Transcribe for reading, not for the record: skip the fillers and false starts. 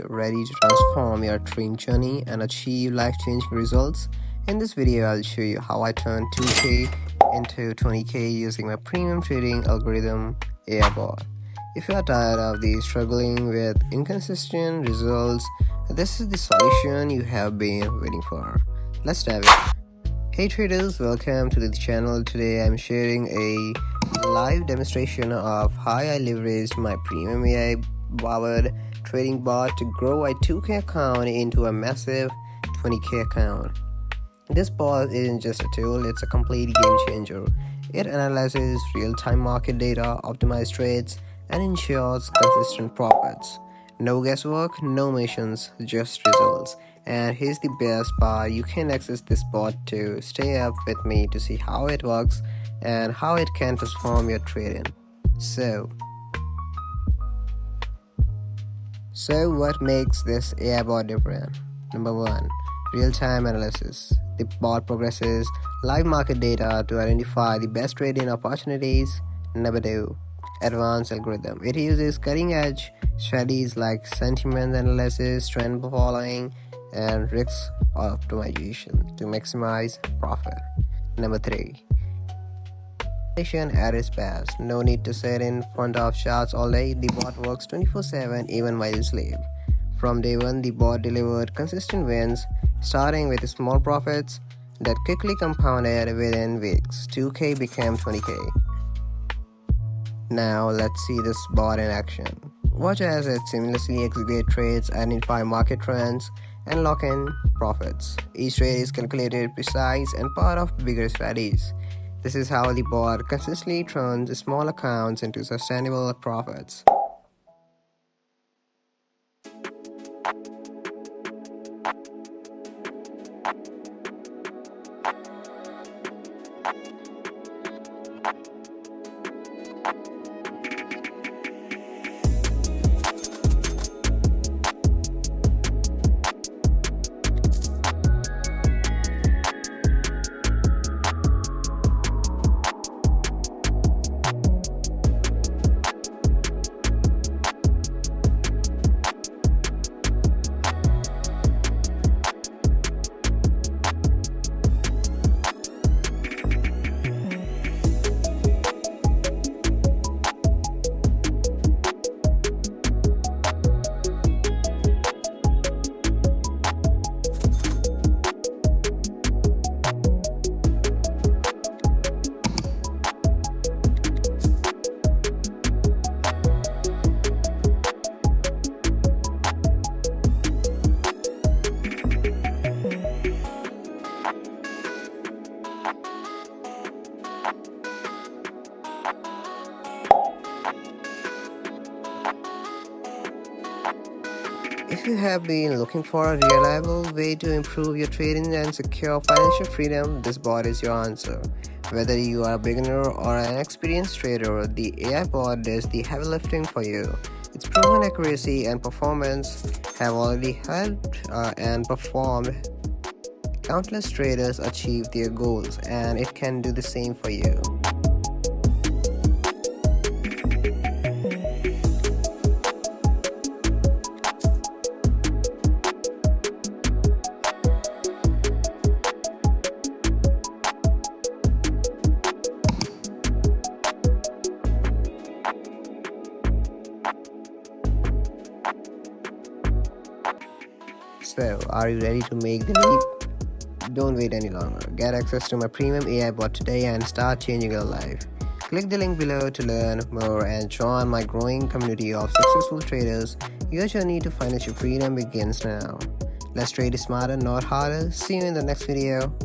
ready to transform your trading journey and achieve life-changing results? In this video, I'll show you how I turned 2K into 20K using my premium trading algorithm AI bot. If you are tired of struggling with inconsistent results, this is the solution you have been waiting for. Let's dive in. Hey traders, welcome to the channel. Today I'm sharing a live demonstration of how I leveraged my premium AI powered trading bot to grow a 2K account into a massive 20K account. This bot isn't just a tool, it's a complete game changer. It analyzes real-time market data, optimizes trades, and ensures consistent profits. No guesswork, no missions, just results. And here's the best part, you can access this bot to stay up with me to see how it works and how it can transform your trading. So what makes this AI bot different? Number 1. Real-time analysis. The bot progresses live market data to identify the best trading opportunities. Number 2. Advanced algorithm. It uses cutting-edge strategies like sentiment analysis, trend following, and risk optimization to maximize profit. Number 3. At its best. No need to sit in front of charts all day. The bot works 24/7 even while you sleep. From day one, the bot delivered consistent wins, starting with small profits that quickly compounded within weeks. 2K became 20K. Now let's see this bot in action. Watch as it seamlessly executes trades, identify market trends, and lock in profits. Each trade is calculated, precise, and part of bigger strategies. This is how the bot consistently turns small accounts into sustainable profits. If you have been looking for a reliable way to improve your trading and secure financial freedom, this bot is your answer. Whether you are a beginner or an experienced trader, the AI bot does the heavy lifting for you. Its proven accuracy and performance have already helped and performed countless traders achieve their goals, and it can do the same for you. So, are you ready to make the leap? Don't wait any longer. Get access to my premium AI bot today and start changing your life. Click the link below to learn more and join my growing community of successful traders. Your journey to financial freedom begins now. Let's trade smarter, not harder. See you in the next video.